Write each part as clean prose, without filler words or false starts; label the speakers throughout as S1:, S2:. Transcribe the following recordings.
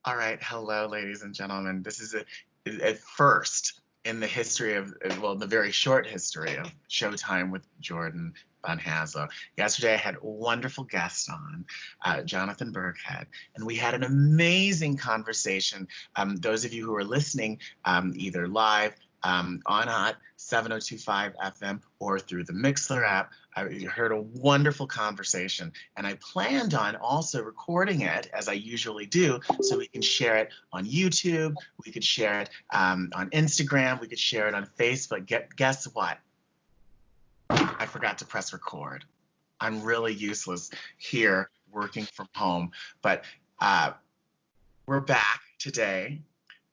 S1: All right, hello, ladies and gentlemen. This is a first in the history of, well, the very short history of Showtime with Jordan Von Haslow. Yesterday, I had a wonderful guest on, Jonathan Burkhead, and we had an amazing conversation. Those of you who are listening, either live on Hot 7025 FM or through the Mixler app, I heard a wonderful conversation, and I planned on also recording it as I usually do, so we can share it on YouTube, we could share it on Instagram, we could share it on Facebook. Guess what? I forgot to press record. I'm really useless here working from home, but we're back today,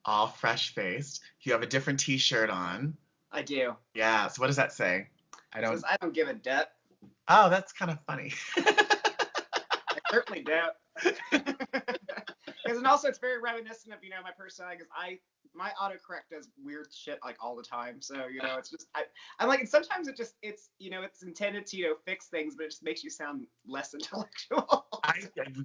S1: all fresh-faced. You have a different T-shirt on.
S2: I do.
S1: Yeah. So what does that say?
S2: I don't give a debt.
S1: Oh, that's kind of funny.
S2: I certainly do. And also, it's very reminiscent of my personality, because my autocorrect does weird shit like all the time. So it's just I'm like, and sometimes it's it's intended to fix things, but it just makes you sound less intellectual.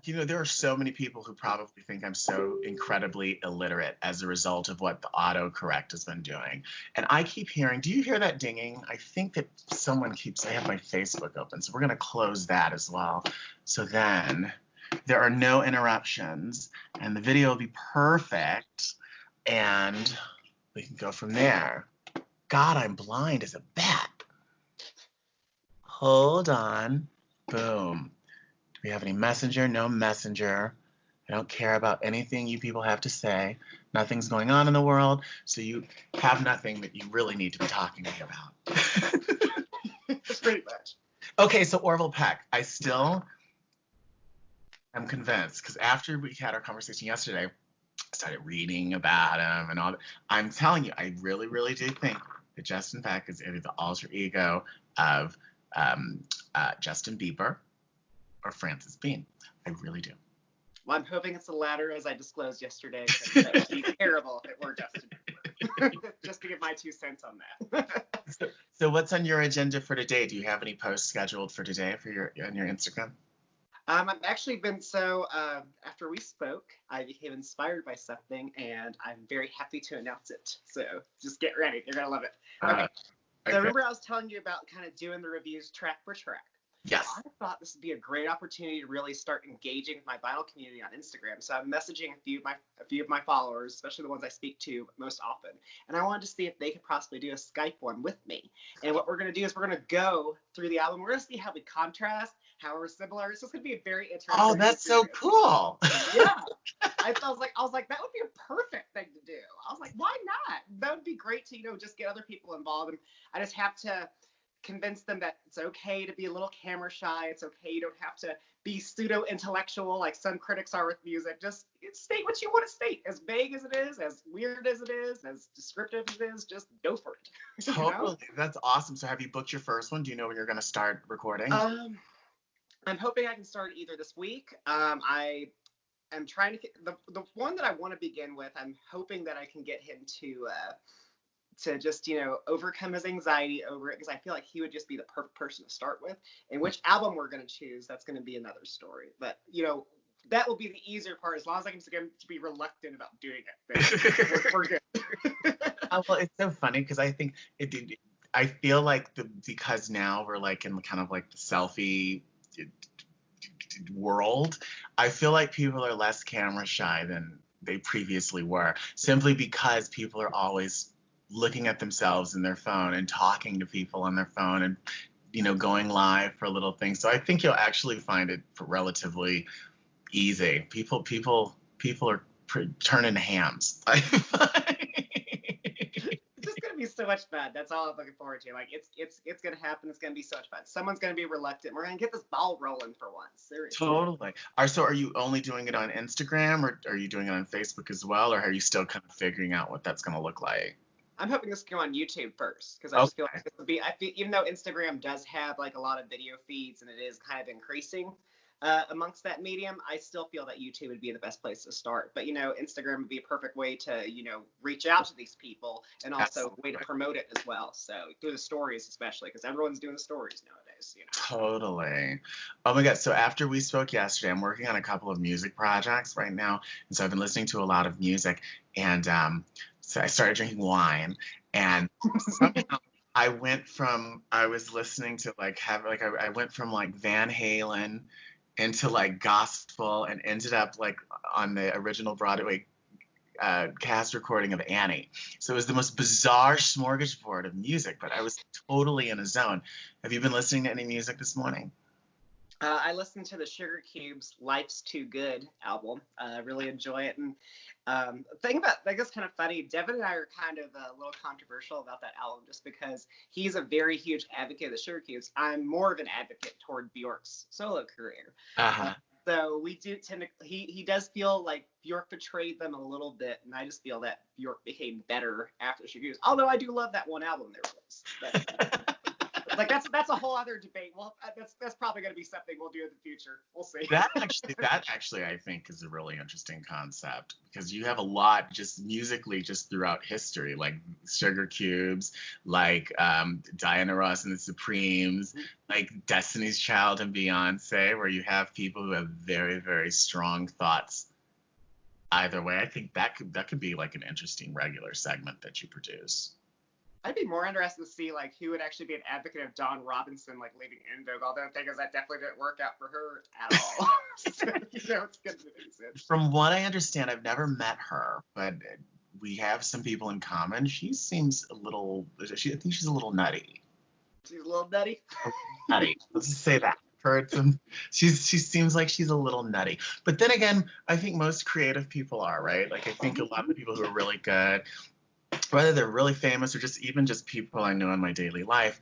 S1: There are so many people who probably think I'm so incredibly illiterate as a result of what the autocorrect has been doing. And I keep hearing, do you hear that dinging? I think that I have my Facebook open, so we're gonna close that as well. So then there are no interruptions and the video will be perfect and we can go from there. God, I'm blind as a bat. Hold on. Boom. Do we have any messenger? No messenger. I don't care about anything you people have to say. Nothing's going on in the world, so you have nothing that you really need to be talking to me about.
S2: That's pretty much.
S1: Okay, so Orville Peck. I still am convinced, because after we had our conversation yesterday, I started reading about him and all that. I'm telling you, I really, really do think that Justin Peck is either the alter ego of Justin Bieber or Francis Bean. I really do.
S2: Well, I'm hoping it's the latter, as I disclosed yesterday. That would be terrible if it were Justin Bieber. Just to give my 2 cents on that.
S1: So what's on your agenda for today? Do you have any posts scheduled for today on your Instagram?
S2: I've actually been after we spoke, I became inspired by something, and I'm very happy to announce it. So just get ready. You're going to love it. Okay. So remember I was telling you about kind of doing the reviews track for track.
S1: Yes.
S2: I thought this would be a great opportunity to really start engaging with my vinyl community on Instagram. So I'm messaging a few of my followers, especially the ones I speak to most often. And I wanted to see if they could possibly do a Skype one with me. And what we're going to do is we're going to go through the album. We're going to see how we contrast, how we're similar. So it's going to be a very interesting.
S1: Oh, that's so cool.
S2: Yeah. I was like, that would be a perfect thing to do. I was like, why not? That would be great to, just get other people involved. And I just have to convince them that it's okay to be a little camera shy. It's okay. You don't have to be pseudo intellectual like some critics are with music. Just state what you want to state. As vague as it is, as weird as it is, as descriptive as it is, just go for it.
S1: Totally. That's awesome. So have you booked your first one? Do you know when you're going to start recording?
S2: I'm hoping I can start either this week. I am trying to get the one that I want to begin with. I'm hoping that I can get him to just, overcome his anxiety over it, because I feel like he would just be the perfect person to start with. And which album we're going to choose, that's going to be another story. But, that will be the easier part. As long as I can just get him to be reluctant about doing it, we're good.
S1: Well, it's so funny, because I think I feel like because now we're like in kind of like the selfie world, I feel like people are less camera shy than they previously were, simply because people are always looking at themselves in their phone and talking to people on their phone and going live for little things. So I think you'll actually find it relatively easy. People are turning hams.
S2: It's just gonna be so much fun. That's all I'm looking forward to. Like it's gonna happen. It's gonna be so much fun. Someone's gonna be reluctant. We're gonna get this ball rolling for once. Seriously.
S1: Totally. So are you only doing it on Instagram, or are you doing it on Facebook as well, or are you still kind of figuring out what that's gonna look like?
S2: I'm hoping this can go on YouTube first, because I just feel like this would be. Even though Instagram does have like a lot of video feeds and it is kind of increasing amongst that medium, I still feel that YouTube would be the best place to start. But Instagram would be a perfect way to reach out to these people, and also a way to promote it as well. So through the stories, especially, because everyone's doing the stories nowadays. always, you know.
S1: Totally. Oh my God. So after we spoke yesterday, I'm working on a couple of music projects right now. And so I've been listening to a lot of music. And so I started drinking wine. And somehow I was listening to I went from like Van Halen into like gospel and ended up like on the original Broadway cast recording of Annie. So it was the most bizarre smorgasbord of music, but I was totally in a zone. Have you been listening to any music this morning?
S2: I listened to the Sugar Cubes' "Life's Too Good" album. I really enjoy it. And thing about, I guess, kind of funny. Devin and I are kind of a little controversial about that album, just because he's a very huge advocate of the Sugar Cubes. I'm more of an advocate toward Bjork's solo career.
S1: Uh-huh.
S2: So we do tend to. He does feel like Bjork betrayed them a little bit, and I just feel that Bjork became better after Sugar Cubes. Although I do love that one album they released. But, like that's a whole other debate. Well, that's probably going to be something we'll do in the future. We'll see.
S1: That actually I think is a really interesting concept because you have a lot just musically just throughout history, like Sugar Cubes, like Diana Ross and the Supremes, like Destiny's Child and Beyonce, where you have people who have very, very strong thoughts either way. I think that could be like an interesting regular segment that you produce.
S2: I'd be more interested to see like who would actually be an advocate of Dawn Robinson like leaving En Vogue. Although the thing is that definitely didn't work out for her at all. So, you know, it's good to visit.
S1: From what I understand, I've never met her, but we have some people in common. She seems a little. I think she's a little nutty.
S2: She's a little nutty.
S1: Nutty. Let's just say that. She seems like she's a little nutty. But then again, I think most creative people are, right? Like I think a lot of the people who are really good, whether they're really famous or just people I know in my daily life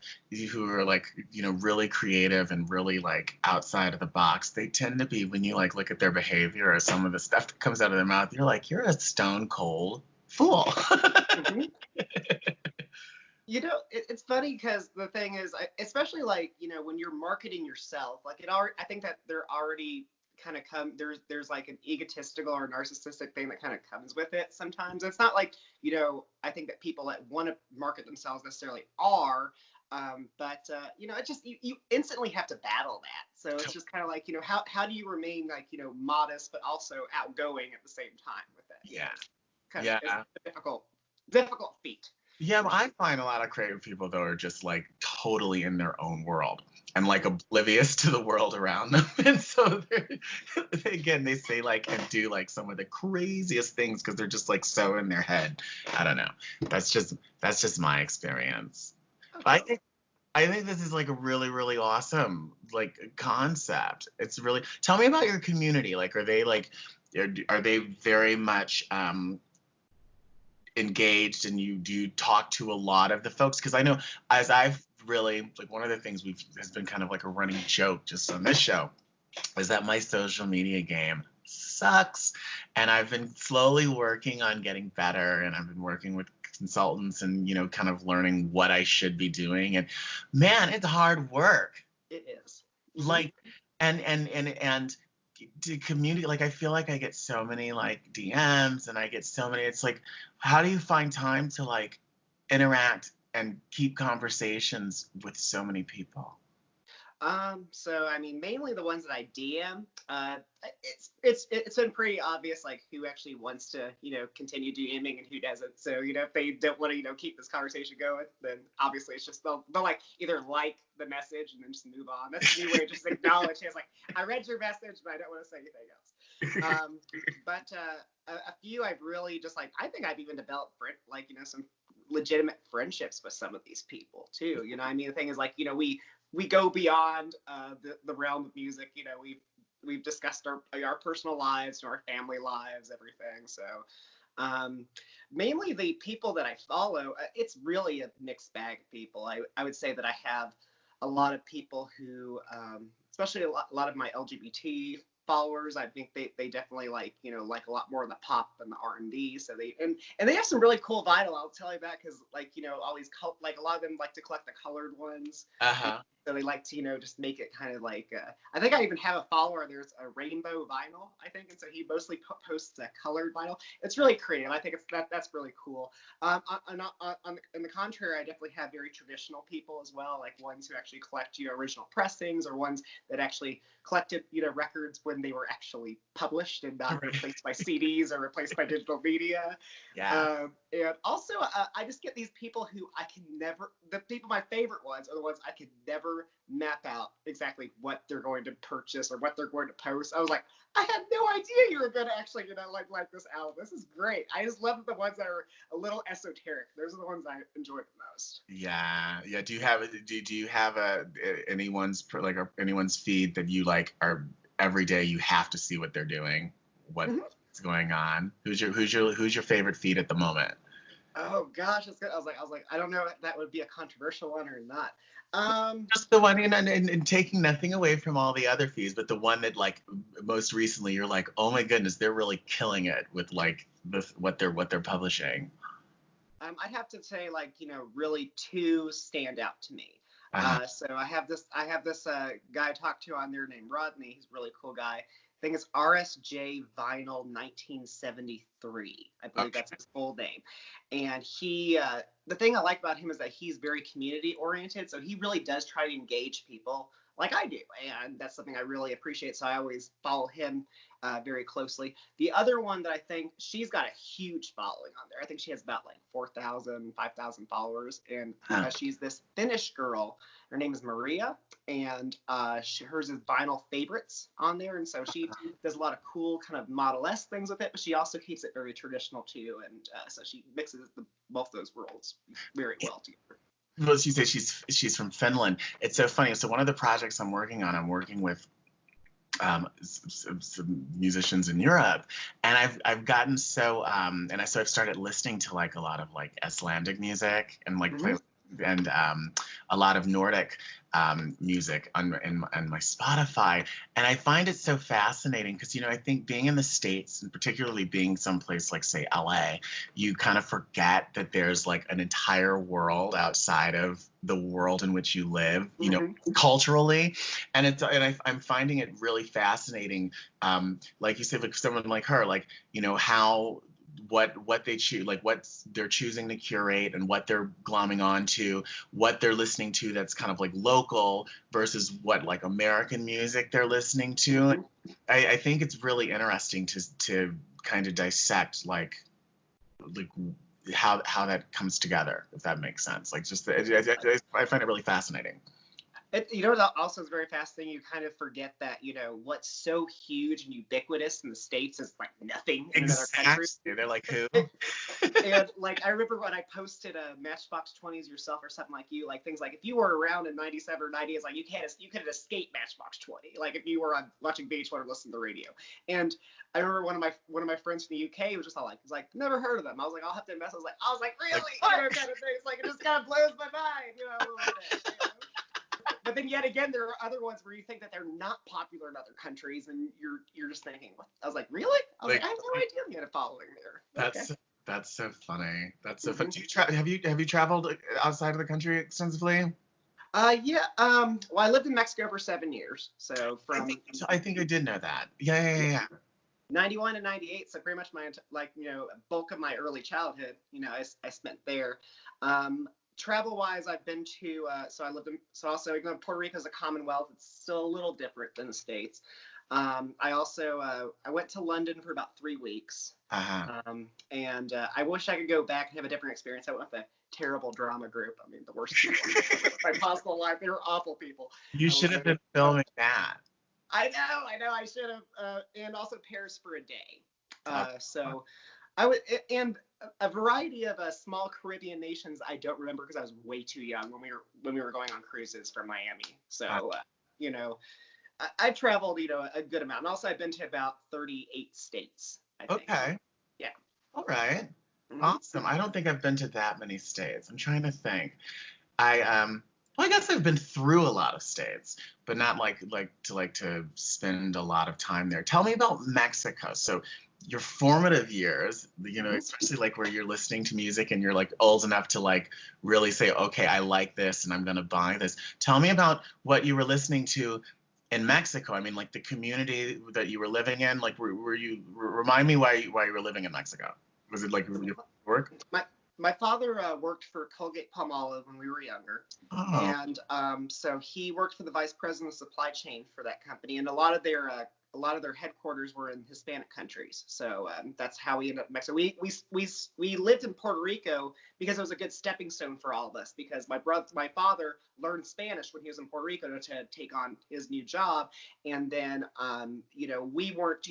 S1: who are like, you know, really creative and really like outside of the box, they tend to be, when you like look at their behavior or some of the stuff that comes out of their mouth, you're like, you're a stone cold fool.
S2: Mm-hmm. You know, it's funny because the thing is, especially like, you know, when you're marketing yourself, like I think that there already kind of there's like an egotistical or narcissistic thing that kind of comes with it sometimes. It's not like, you know, I think that people that want to market themselves necessarily are, but you know, it just you instantly have to battle that. So it's just kind of like, you know, how do you remain like, you know, modest but also outgoing at the same time with it?
S1: Yeah.
S2: Yeah. It's a difficult feat.
S1: Yeah, I find a lot of creative people though are just like totally in their own world and like oblivious to the world around them. And so again, they say like and do like some of the craziest things because they're just like so in their head. I don't know. That's just my experience.
S2: Okay.
S1: I think this is like a really, really awesome like concept. It's really, tell me about your community. Like, are they very much engaged, and do you talk to a lot of the folks? Because I know, as I've really like, one of the things has been kind of like a running joke just on this show is that my social media game sucks, and I've been slowly working on getting better, and I've been working with consultants and, you know, kind of learning what I should be doing, and man, it's hard work.
S2: It is.
S1: Like, and to community, like I feel like I get so many like DMs and I get so many, it's like, how do you find time to like interact and keep conversations with so many people?
S2: So I mean, mainly the ones that I DM. It's been pretty obvious like who actually wants to, you know, continue DMing and who doesn't. So, you know, if they don't want to, you know, keep this conversation going, then obviously it's just they'll like either like the message and then just move on. That's the new way to just acknowledge. It's like, I read your message, but I don't want to say anything else. But a few I've really just like, I think I've even developed like, you know, some legitimate friendships with some of these people too. You know, I mean, the thing is like, you know, we go beyond the realm of music. You know, we've discussed our personal lives, our family lives, everything. So mainly the people that I follow, it's really a mixed bag of people. I would say that I have a lot of people who, especially a lot of my LGBT followers, I think they definitely like, you know, like a lot more of the pop than the R&B. So and they have some really cool vinyl. I'll tell you that because like, you know, all these like a lot of them like to collect the colored ones.
S1: Uh-huh.
S2: So they like to, just make it kind of like, I think I even have a follower. There's a rainbow vinyl, I think. And so he mostly posts a colored vinyl. It's really creative. I think that's really cool. On the contrary, I definitely have very traditional people as well, like ones who actually collect, original pressings, or ones that actually collected, records when they were actually published and not replaced by CDs or replaced by digital media.
S1: Yeah.
S2: And also, I just get these people who I can never, my favorite ones are the ones I could never map out exactly what they're going to purchase or what they're going to post. I was like, I had no idea you were going to actually, like this album. This is great. I just love the ones that are a little esoteric. Those are the ones I enjoy the most.
S1: Yeah. Do you have anyone's feed that you like are every day you have to see what they're doing, what's going on? Who's your favorite feed at the moment?
S2: Oh gosh, that's good. I was like, I don't know if that would be a controversial one or not.
S1: Just the one, and taking nothing away from all the other feeds, but the one that like most recently you're like, oh my goodness, they're really killing it with like what they're publishing.
S2: I'd have to say, like, really two stand out to me. So I have this guy I talked to on there named Rodney. He's a really cool guy. I think it's RSJ Vinyl 1973. I believe that's his full name. And he, the thing I like about him is that he's very community oriented. So he really does try to engage people like I do. And that's something I really appreciate. So I always follow him very closely. The other one that I think, she's got a huge following on there. I think she has about like 4,000, 5,000 followers. And she's this Finnish girl. Her name is Maria. And hers is Vinyl Favorites on there. And so she does a lot of cool kind of Model-esque things with it, but she also keeps it very traditional too. And so she mixes both those worlds very well together.
S1: Well, you say she's from Finland. It's so funny. So one of the projects I'm working with some musicians in Europe, and I've gotten so so I've started listening to like a lot of like Icelandic music and like play and a lot of Nordic music on my Spotify, and I find it so fascinating because I think being in the States, and particularly being someplace like say LA, you kind of forget that there's like an entire world outside of the world in which you live, culturally, and I'm finding it really fascinating, like you said, like someone like her, like how what they choose, like what they're choosing to curate and what they're glomming onto, what they're listening to that's kind of like local versus what like American music they're listening to. I think it's really interesting to kind of dissect like how that comes together, if that makes sense. Like just I find it really fascinating.
S2: What also is very fascinating? You kind of forget that, what's so huge and ubiquitous in the States is like nothing in another country.
S1: They're like, who?
S2: And like, I remember when I posted a Matchbox 20s yourself or something like you, like things like if you were around in 97 or 90, it's like you could escape Matchbox 20. Like if you were watching VH1 or listening to the radio. And I remember one of my friends from the UK was just all like, never heard of them. I was like, I'll have to invest. I was like, really? Kind of thing. It's like, it just kind of blows my mind, a little bit. But then yet again, there are other ones where you think that they're not popular in other countries, and you're just thinking, what? I was like, really? I was like, I have no idea you had a following there.
S1: That's so funny. That's so funny. Do you have you traveled outside of the country extensively?
S2: Yeah. Well, I lived in Mexico for 7 years, so
S1: I think I did know that. Yeah.
S2: 91 and 98, so pretty much my bulk of my early childhood, I spent there. Travel-wise, I've been to, Puerto Rico is a Commonwealth. It's still a little different than the States. I also, I went to London for about 3 weeks. And I wish I could go back and have a different experience. I went with a terrible drama group. I mean, the worst people in my possible life. They were awful people.
S1: You should have been filming that.
S2: I know, I should have. And also Paris for a day. So I would, and a variety of small Caribbean nations I don't remember because I was way too young when we were going on cruises from Miami. So I've traveled a good amount, and also I've been to about 38 states, I think.
S1: Okay.
S2: Yeah.
S1: All right. Awesome. I don't think I've been to that many states. I'm trying to think. Well, I guess I've been through a lot of states, but not like to spend a lot of time there. Tell me about Mexico. So your formative years, especially like where you're listening to music and you're like old enough to like really say, okay, I like this and I'm gonna buy this. Tell me about what you were listening to in Mexico. I mean, like the community that you were living in. Like, were you remind me why you were living in Mexico? Was it like your work?
S2: My father worked for Colgate Palmolive when we were younger,
S1: Oh,
S2: and so he worked for the vice president of supply chain for that company, and a lot of their headquarters were in Hispanic countries. So that's how we ended up in Mexico. We lived in Puerto Rico because it was a good stepping stone for all of us. Because my father learned Spanish when he was in Puerto Rico to take on his new job, and then we weren't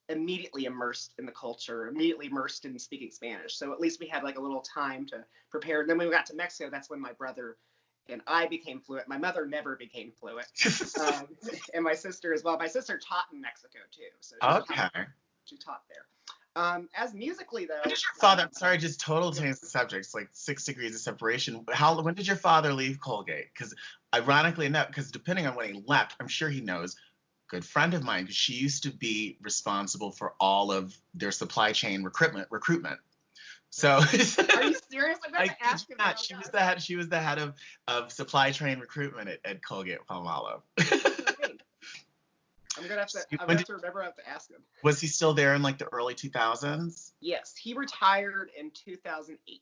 S2: immediately immersed in the culture, immediately immersed in speaking Spanish. So at least we had like a little time to prepare. And then when we got to Mexico, that's when my brother and I became fluent. My mother never became fluent, and my sister as well. My sister taught in Mexico too, so she taught there. As musically though,
S1: when did your father? I'm sorry, just total change the subject. It's like 6 degrees of separation. When did your father leave Colgate? Because ironically enough, because depending on when he left, I'm sure he knows. Good friend of mine, because she used to be responsible for all of their supply chain recruitment. So
S2: are you serious? I'm going to ask him.
S1: She was the head of supply chain recruitment at Colgate Palmolive.
S2: I'm gonna have to remember. I have to ask him.
S1: Was he still there in like the early 2000s?
S2: Yes, he retired in 2008.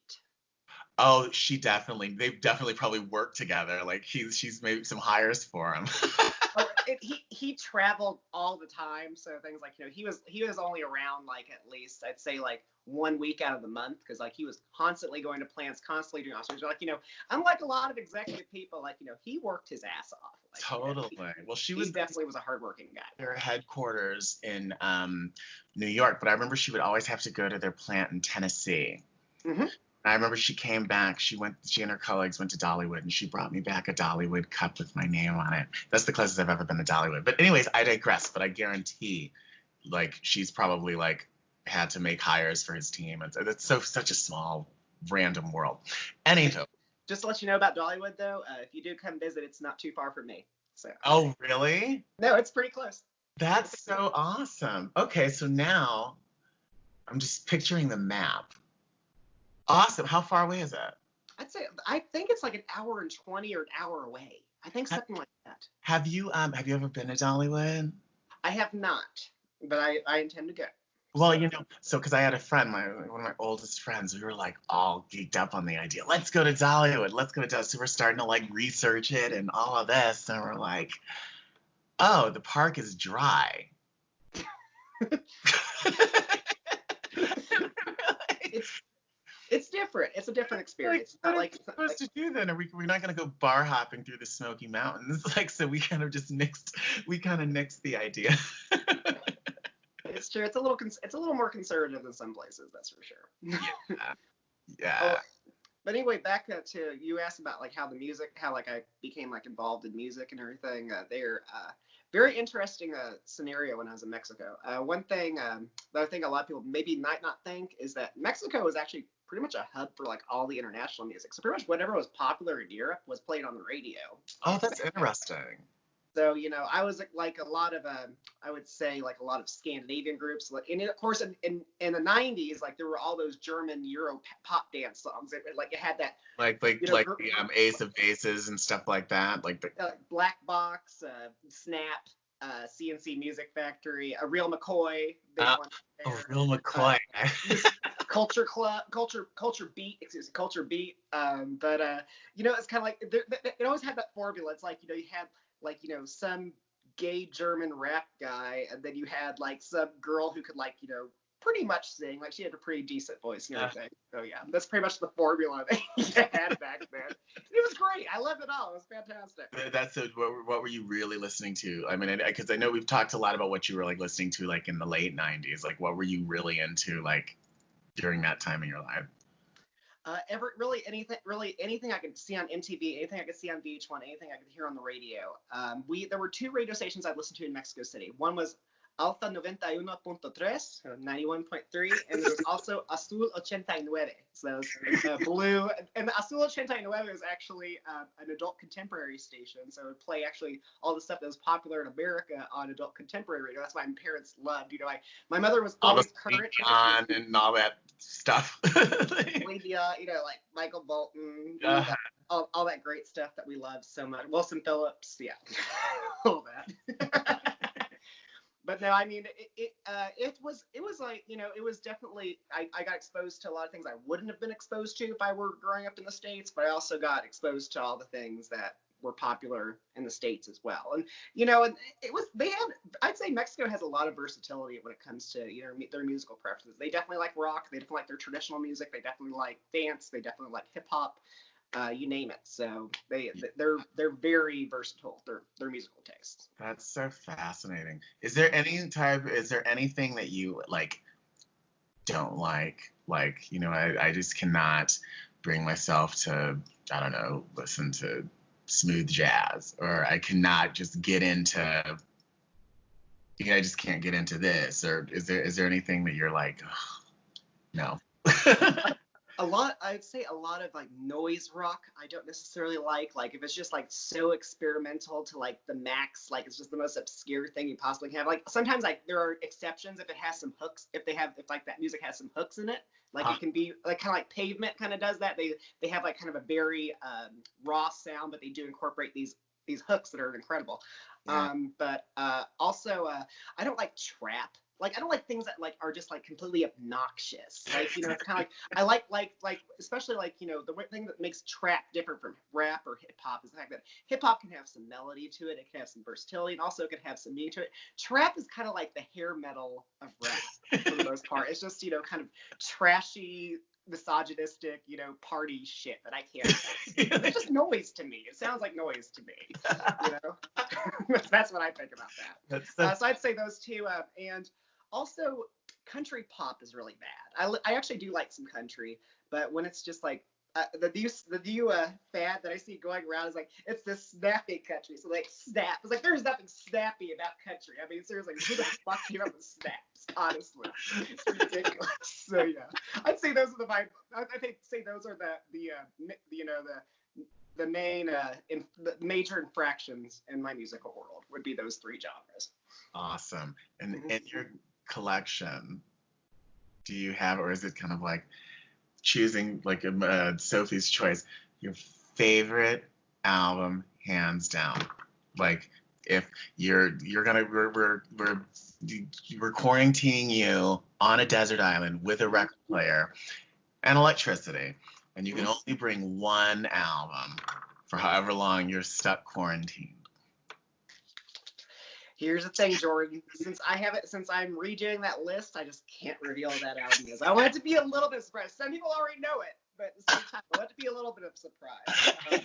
S1: Oh, they've definitely probably worked together. Like she's made some hires for him.
S2: He traveled all the time, so things like he was only around like at least I'd say like 1 week out of the month, because like he was constantly going to plants, constantly doing observations. Like unlike a lot of executive people, like he worked his ass off. Like,
S1: totally. Well, he
S2: definitely was a hardworking guy.
S1: Their headquarters in New York, but I remember she would always have to go to their plant in Tennessee.
S2: Mm-hmm.
S1: I remember she came back. She and her colleagues went to Dollywood, and she brought me back a Dollywood cup with my name on it. That's the closest I've ever been to Dollywood. But anyways, I digress. But I guarantee, like, she's probably like had to make hires for his team. It's such a small, random world. Anywho.
S2: Just to let you know about Dollywood, though, if you do come visit, it's not too far from me. So.
S1: Oh, really?
S2: No, it's pretty close.
S1: That's so awesome. Okay, so now I'm just picturing the map. Awesome. How far away is that?
S2: I think it's like an hour and 20 or an hour away. I think something like that.
S1: Have you ever been to Dollywood?
S2: I have not, but I intend to go.
S1: Well, because I had a friend, one of my oldest friends, we were like all geeked up on the idea. Let's go to Dollywood. So we're starting to like research it and all of this, and we're like, oh, the park is dry.
S2: It's different. It's a different experience.
S1: What are we supposed to do then? We're not going to go bar hopping through the Smoky Mountains. Like, so we kind of nixed the idea.
S2: It's true. It's a little more conservative than some places, that's for sure.
S1: Yeah.
S2: But anyway, back to you asked about like how I became like involved in music and everything. Very interesting scenario when I was in Mexico. One thing that I think a lot of people maybe might not think is that Mexico was actually pretty much a hub for like all the international music. So pretty much whatever was popular in Europe was played on the radio.
S1: Oh, that's interesting.
S2: So I was like a lot of I would say like a lot of Scandinavian groups, and of course in the 90s, like there were all those German Euro pop dance songs. It had that
S1: like the Ace of Bases and stuff like that, like the
S2: Black Box, Snap, CNC Music Factory, a Real McCoy.
S1: Real McCoy.
S2: Culture Beat. But it's kind of like it always had that formula. It's like you had like some gay German rap guy, and then you had like some girl who could like pretty much sing. Like she had a pretty decent voice and everything. So yeah, that's pretty much the formula that you had back then. It was great. I loved it all. It was fantastic.
S1: What were you really listening to? I mean, because I know we've talked a lot about what you were like listening to like in the late 90s. Like what were you really into like during that time in your life?
S2: Anything I could see on MTV, anything I could see on VH1, anything I could hear on the radio. There were 2 radio stations I listened to in Mexico City. One was Alta 91.3, 91.3, and there's also Azul 89. So blue, and Azul 89 is actually an adult contemporary station. So it would play actually all the stuff that was popular in America on adult contemporary radio. That's why my parents loved. My mother was
S1: All the
S2: always current
S1: and all that stuff.
S2: Lydia, like Michael Bolton, all that great stuff that we love so much. Wilson Phillips, yeah, all that. But no, I mean, it was like, it was definitely, I got exposed to a lot of things I wouldn't have been exposed to if I were growing up in the States, but I also got exposed to all the things that were popular in the States as well. And, and I'd say Mexico has a lot of versatility when it comes to, their musical preferences. They definitely like rock. They definitely like their traditional music. They definitely like dance. They definitely like hip hop. You name it. So they're very versatile. Their musical tastes.
S1: That's so fascinating. Is there anything that you don't like? I just cannot bring myself to, I don't know, listen to smooth jazz, or I cannot just get into, I just can't get into this. Or is there anything that you're like, oh, no?
S2: I'd say a lot of noise rock I don't necessarily like if it's just so experimental to the max, it's just the most obscure thing you possibly have. Sometimes there are exceptions if it has some hooks, if that music has some hooks in it, it can be kind of like Pavement kind of does that. They have kind of a very raw sound, but they do incorporate these hooks that are incredible. Yeah. But also I don't like trap. I don't like things that are just completely obnoxious. It's kind of I like especially the thing that makes trap different from rap or hip hop is the fact that hip hop can have some melody to it, it can have some versatility, and also it can have some meaning to it. Trap is kind of like the hair metal of rap for the most part. It's just kind of trashy, misogynistic, party shit that I can't. It's just noise to me. It sounds like noise to me. That's what I think about that. So I'd say those two, and also country pop is really bad. I actually do like some country, but when it's just the new fad that I see going around is it's this snappy country. So snap. It's there's nothing snappy about country. I mean, seriously, who the fuck came up with snaps? Honestly, it's ridiculous. So yeah, I'd say those are those are the main the major infractions in my musical world would be those three genres.
S1: Awesome. And in your collection, do you have, or is it kind of choosing Sophie's choice, your favorite album hands down? If we're quarantining you on a desert island with a record player and electricity, and you can only bring one album for however long you're stuck quarantined.
S2: Here's the thing, Jordan. Since I'm redoing that list, I just can't reveal what that album is. I want it to be a little bit surprised. Some people already know it, but at the same time, I want it to be a little bit of surprise.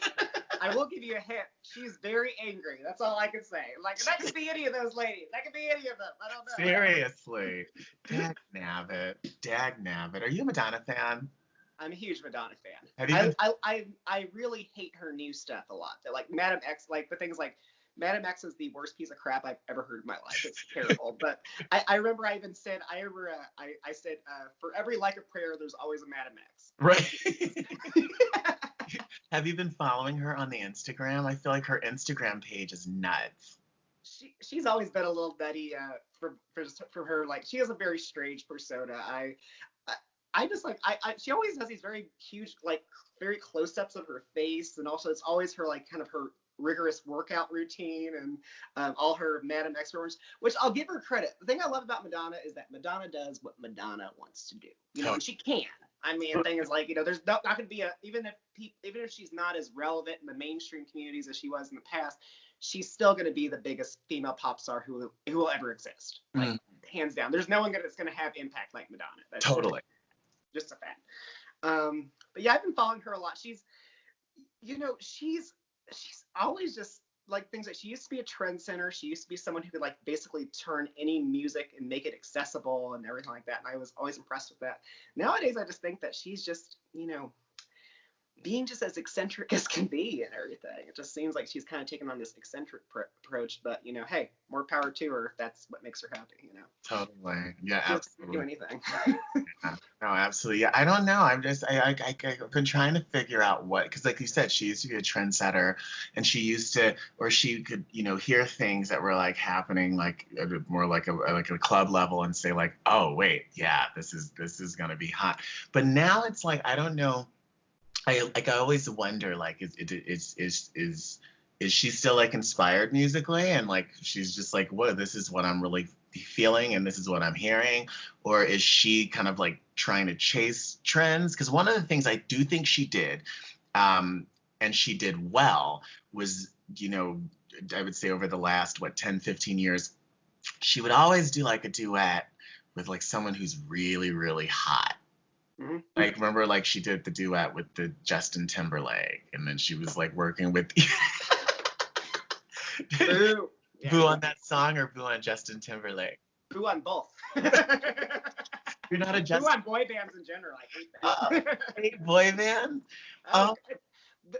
S2: I will give you a hint. She's very angry. That's all I can say. That could be any of those ladies. That could be any of them. I don't know.
S1: Seriously. Dag nabbit. Are you a Madonna fan?
S2: I'm a huge Madonna fan. I really hate her new stuff a lot. Madam X, the things Madam X is the worst piece of crap I've ever heard in my life. It's terrible. But I remember I even said, I said, for every like a prayer, there's always a Madam X.
S1: Right. Have you been following her on the Instagram? I feel like her Instagram page is nuts.
S2: She's always been a little nutty for her. She has a very strange persona. I just she always has these very huge, very close-ups of her face, and also it's always her kind of her rigorous workout routine and all her Madam X performances, which I'll give her credit. The thing I love about Madonna is that Madonna does what Madonna wants to do, and she can. I mean, the thing is there's not going to be even if she's not as relevant in the mainstream communities as she was in the past, she's still going to be the biggest female pop star who will ever exist, hands down. There's no one that's going to have impact like Madonna. That's
S1: totally
S2: just a fact. But yeah, I've been following her a lot. She's always just things she used to be a trendsetter. She used to be someone who could basically turn any music and make it accessible and everything like that. And I was always impressed with that. Nowadays, I just think that she's just, being just as eccentric as can be and everything. It just seems like she's kind of taken on this eccentric approach, but hey, more power to her if that's what makes her happy.
S1: Totally. Yeah,
S2: She doesn't do
S1: absolutely.
S2: anything.
S1: Yeah. No, absolutely. Yeah, I don't know. I've been trying to figure out what, because like you said, she used to be a trendsetter, and she used to, or she could, hear things that were like happening, like more like a club level, and say like, oh wait, yeah, this is gonna be hot. But now it's like I don't know. I always wonder like is she still like inspired musically, and like she's just like, whoa, this is what I'm really feeling and this is what I'm hearing, or is she kind of like trying to chase trends? Because one of the things I do think she did, and she did well, was I would say over the last 10-15 years, she would always do like a duet with like someone who's really really hot.
S2: Mm-hmm.
S1: Like, remember, like she did the duet with the Justin Timberlake, and then she was like working with
S2: Boo. Yeah.
S1: Boo on that song, or Boo on Justin Timberlake?
S2: Boo on both.
S1: You're not a Justin.
S2: Boo on boy bands in general. I hate that.
S1: Hate boy bands?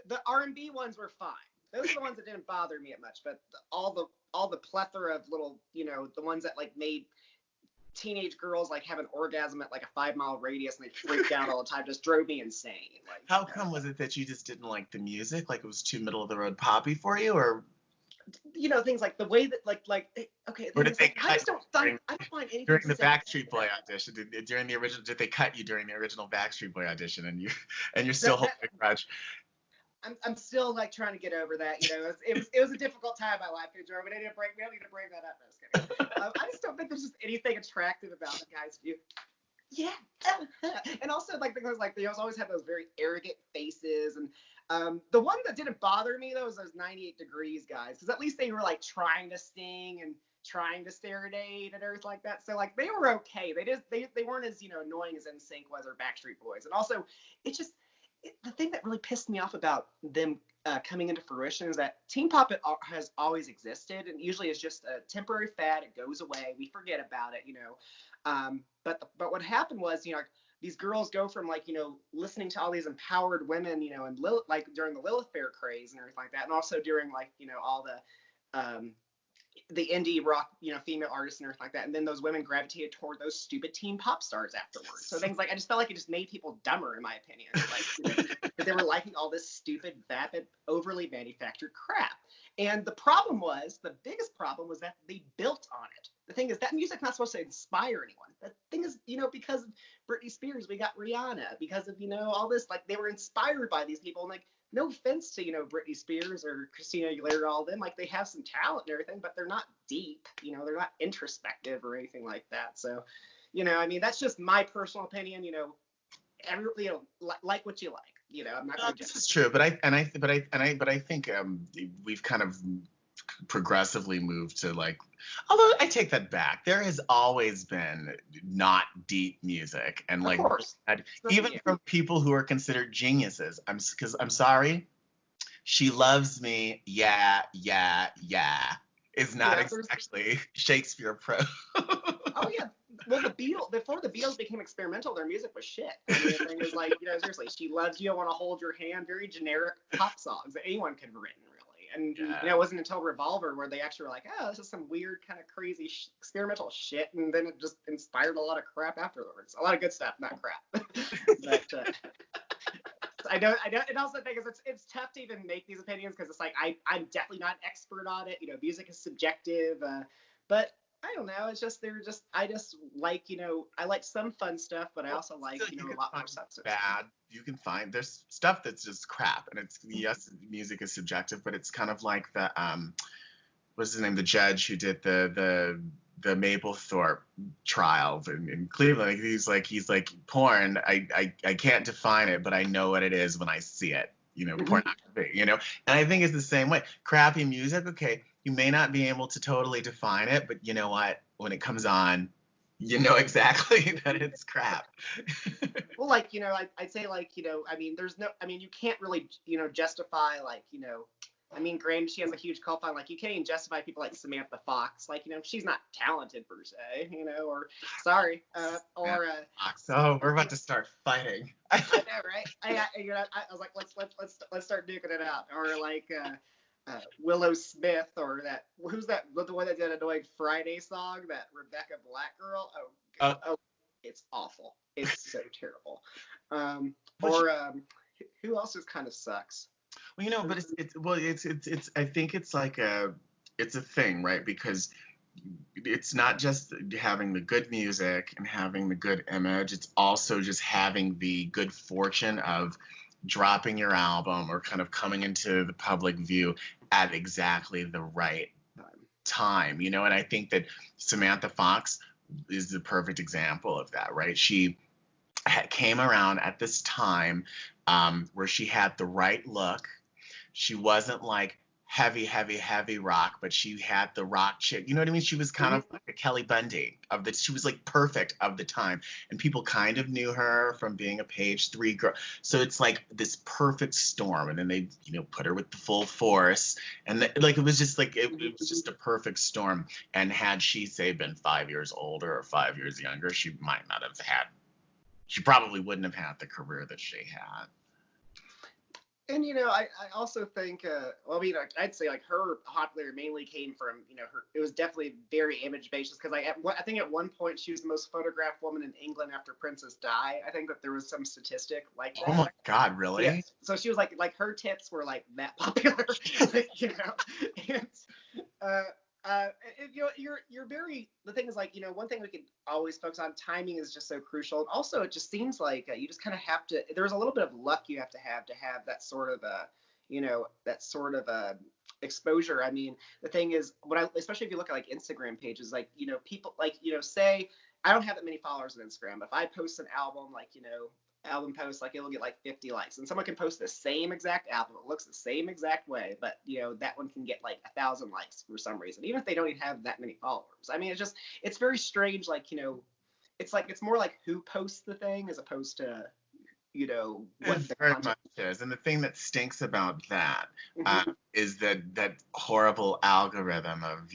S2: The R&B ones were fine. Those are the ones that didn't bother me much, but all the plethora of little, the ones that like made teenage girls like have an orgasm at like a 5-mile radius and they freak out all the time just drove me insane. Like,
S1: how come was it that you just didn't like the music? Like it was too middle of the road poppy for you, or
S2: things like the way that like okay.
S1: Or did they
S2: like, I just don't find anything
S1: during the Backstreet Boy audition? During the original, did they cut you during the original Backstreet Boy audition, and you're still holding a grudge?
S2: I'm still like trying to get over that. It was a difficult time in my life, Joe, but we don't need to bring that up. I just don't think there's just anything attractive about the guy's view. Yeah, and also like because like they always have those very arrogant faces, and the one that didn't bother me though was those 98 Degrees guys, because at least they were like trying to sting and trying to serenade and everything like that. So like they were okay. They weren't as annoying as NSYNC was or Backstreet Boys, and also the thing that really pissed me off about them coming into fruition is that teen pop has always existed, and usually is just a temporary fad. It goes away. We forget about it, But what happened was, these girls go from like, listening to all these empowered women, and like during the Lilith Fair craze and everything like that, and also during like, all the indie rock, female artists and everything like that. And then those women gravitated toward those stupid teen pop stars afterwards. So things like, I just felt like it just made people dumber, in my opinion. Like, that they were liking all this stupid, vapid, overly manufactured crap. And the biggest problem was that they built on it. The thing is, that music's not supposed to inspire anyone. The thing is, because of Britney Spears, we got Rihanna. Because of, all this, like, they were inspired by these people. And, like, no offense to, Britney Spears or Christina Aguilera, all of them. Like, they have some talent and everything, but they're not deep. They're not introspective or anything like that. So, that's just my personal opinion. Like what you like. I'm not.
S1: No, this is true, but I think we've kind of progressively moved to like, although I take that back, there has always been not deep music, and like,
S2: of course.
S1: Even from people who are considered geniuses. I'm sorry, She Loves Me, yeah is not exactly Shakespeare prose.
S2: Oh yeah. Well, before the Beatles became experimental, their music was shit. The thing is like, seriously, She Loves You, I Want to Hold Your Hand, very generic pop songs that anyone could have written, really. And it wasn't until Revolver where they actually were like, oh, this is some weird kind of crazy experimental shit, and then it just inspired a lot of crap afterwards. A lot of good stuff, not crap. But I know. And also the thing is, it's tough to even make these opinions because it's like I'm definitely not an expert on it. Music is subjective, but I don't know. It's just I just like I like some fun stuff, but I also like a lot more stuff.
S1: Bad. You can find there's stuff that's just crap, and it's yes, music is subjective, but it's kind of like the what's his name, the judge who did the Mapplethorpe trial in Cleveland. He's like porn. I can't define it, but I know what it is when I see it. Pornography. And I think it's the same way. Crappy music, okay. You may not be able to totally define it, but you know what? When it comes on, you know exactly that it's crap.
S2: Well, like, I'd say like, there's no, you can't really, justify like, I mean, granted, she has a huge cult following. Like, you can't even justify people like Samantha Fox. Like, she's not talented per se, or sorry, or
S1: Oh, we're about to start fighting.
S2: I know, right? I was like, let's start duking it out. Or like Willow Smith, or who's that? The one that did Annoying Friday song, that Rebecca Black girl. Oh, it's awful. It's so terrible. Who else just kind of sucks?
S1: Well, but it's I think it's like it's a thing, right? Because it's not just having the good music and having the good image, it's also just having the good fortune of dropping your album or kind of coming into the public view at exactly the right time, and I think that Samantha Fox is the perfect example of that, right? She came around at this time where she had the right look. She wasn't like heavy rock, but she had the rock chick. You know what I mean? She was kind of like a Kelly Bundy she was like perfect of the time. And people kind of knew her from being a page 3 girl. So it's like this perfect storm. And then they, put her with the full force. And it was just like, it was just a perfect storm. And had she, say, been 5 years older or 5 years younger, she probably wouldn't have had the career that she had.
S2: And I also think I'd say like her popularity mainly came from it was definitely very image based, because I think at one point she was the most photographed woman in England after Princess Di. I think that there was some statistic like that.
S1: Oh my God, really?
S2: Yeah. So she was like her tits were like that popular, and you're very, the thing is, like, one thing we can always focus on, timing is just so crucial. And also it just seems like you just kind of have to, there's a little bit of luck you have to have that sort of exposure. I mean, the thing is, especially if you look at like Instagram pages, like, people like, say I don't have that many followers on Instagram, but if I post an album, like, album post, like, it'll get like 50 likes, and someone can post the same exact album, it looks the same exact way, but that one can get like 1,000 likes for some reason, even if they don't even have that many followers. I mean, it's very strange. Like, it's more like who posts the thing as opposed to what the
S1: very much is. And the thing that stinks about that is that horrible algorithm of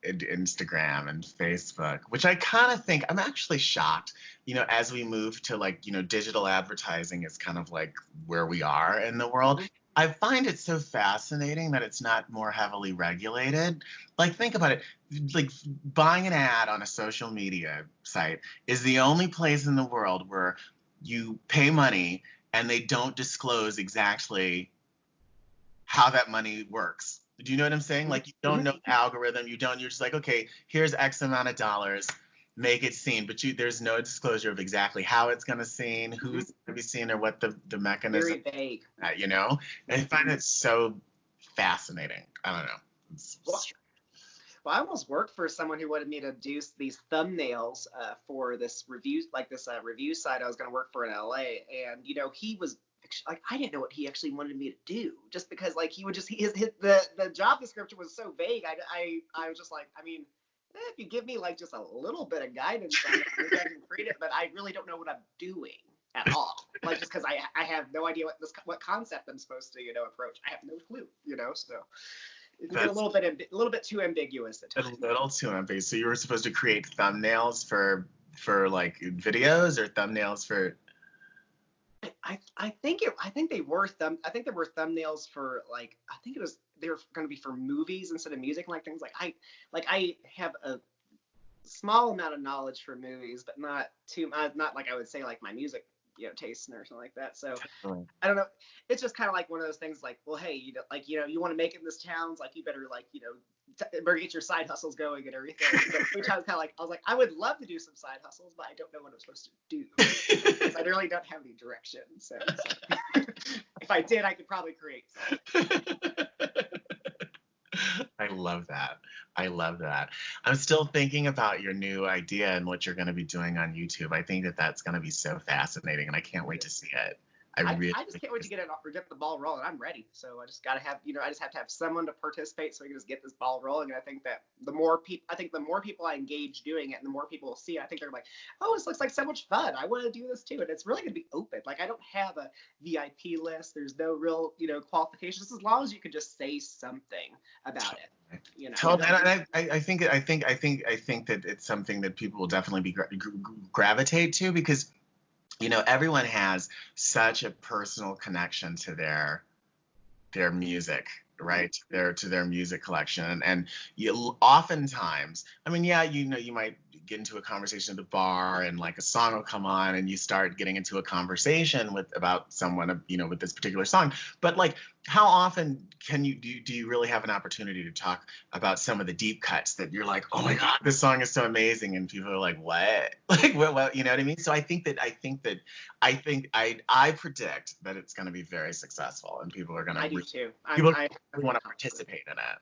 S1: Instagram and Facebook, which I kind of think, I'm actually shocked, as we move to like, digital advertising is kind of like where we are in the world. I find it so fascinating that it's not more heavily regulated. Like, think about it. Like, buying an ad on a social media site is the only place in the world where you pay money and they don't disclose exactly how that money works. Do you know what I'm saying? Like, you don't know the algorithm. You're just like, okay, here's X amount of dollars, make it seen. But there's no disclosure of exactly how it's going to seen, who's going to be seen, or what the mechanism.
S2: Very vague.
S1: And I find it so fascinating. I don't know.
S2: Well, I almost worked for someone who wanted me to do these thumbnails for this review, like this review site I was going to work for in LA. And, he was like, I didn't know what he actually wanted me to do, just because like he would just, the job description was so vague. I was just like, I mean, if you give me like just a little bit of guidance on it, maybe I can create it, but I really don't know what I'm doing at all. Like, just because I have no idea what concept I'm supposed to, approach. I have no clue, so. It's a little bit too ambiguous at times.
S1: A little too ambiguous. So you were supposed to create thumbnails for like videos, or thumbnails for?
S2: I think they were thumbnails for, like, they were going to be for movies instead of music, and like things I have a small amount of knowledge for movies, but not like I would say like my music taste or something like that. So I don't know. It's just kind of like one of those things, like, well, hey, you want to make it in this town, like, you better, like, better get your side hustles going and everything. Which I was kind of like, I would love to do some side hustles, but I don't know what I'm supposed to do. Because I really don't have any direction. So if I did, I could probably create something.
S1: I love that. I'm still thinking about your new idea and what you're going to be doing on YouTube. I think that that's going to be so fascinating, and I can't wait to see it. I really
S2: I just can't wait to get the ball rolling. I'm ready. So I just gotta have, I just have to have someone to participate so we can just get this ball rolling. And I think that the more people I engage doing it, and the more people will see it, I think they're like, oh, this looks like so much fun. I want to do this too. And it's really gonna be open. Like, I don't have a VIP list. There's no real, qualifications, as long as you can just say something about it.
S1: Totally. And I think that it's something that people will definitely be gravitate to, because everyone has such a personal connection to their music, right? To their music collection. And you oftentimes, I mean, yeah, you might get into a conversation at the bar, and like a song will come on, and you start getting into a conversation about someone, with this particular song. But like, how often do you really have an opportunity to talk about some of the deep cuts that you're like, oh my God, this song is so amazing, and people are like, what? Like, well, you know what I mean? So I predict that it's going to be very successful, and people are going to.
S2: I do too.
S1: People want to participate in it.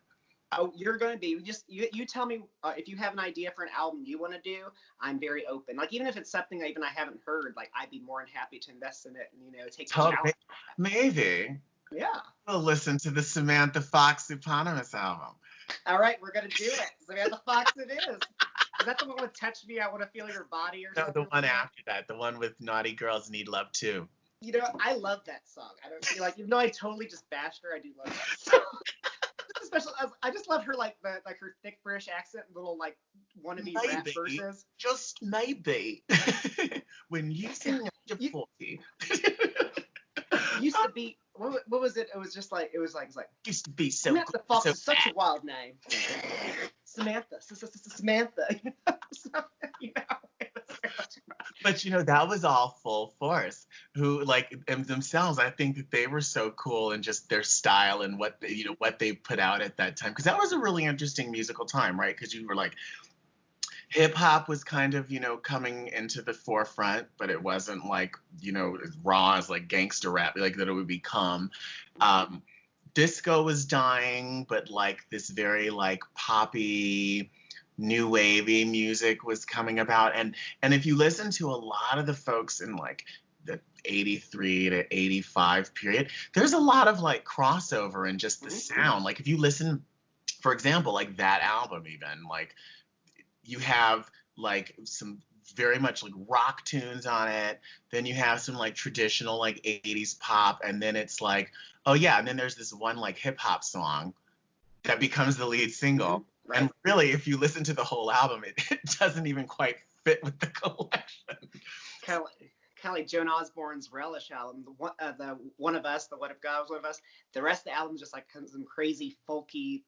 S2: Oh, you're going to be. You tell me if you have an idea for an album you want to do. I'm very open. Like, even if it's something I haven't heard, like, I'd be more than happy to invest in it and take the challenge.
S1: Maybe.
S2: Yeah.
S1: We'll listen to the Samantha Fox eponymous album.
S2: All right, we're going to do it. Samantha Fox it is. Is that the one with Touch Me, I Want to Feel Your Body or something?
S1: No, the one after that. The one with Naughty Girls Need Love Too.
S2: I love that song. I don't feel like, even though I totally just bashed her, I do love that song. Especially, I just love her, like, her thick British accent, little, like, wannabe rap verses.
S1: Just maybe. When you sing after 40.
S2: Used to be, what was it? It was like
S1: used to be so
S2: Samantha
S1: good,
S2: Fox
S1: so
S2: is such
S1: bad.
S2: a wild name. Samantha.
S1: But that was all full force. Who, like, themselves, I think that they were so cool in just their style and what they put out at that time, because that was a really interesting musical time, right? Because you were like, hip hop was kind of coming into the forefront, but it wasn't like as raw as like gangster rap like that it would become. Disco was dying, but like this very like poppy, new wavy music was coming about. And if you listen to a lot of the folks in like the 83 to 85 period, there's a lot of like crossover in just the sound. Like, if you listen, for example, like that album, even like, you have like some very much like rock tunes on it, then you have some like traditional like 80s pop, and then it's like, oh yeah, and then there's this one like hip hop song that becomes the lead single. Right. And really, if you listen to the whole album, it doesn't even quite fit with the collection.
S2: Kind of like Joan Osborne's Relish album, the One of Us, the What If God Was One of Us. The rest of the album is just like some crazy folky,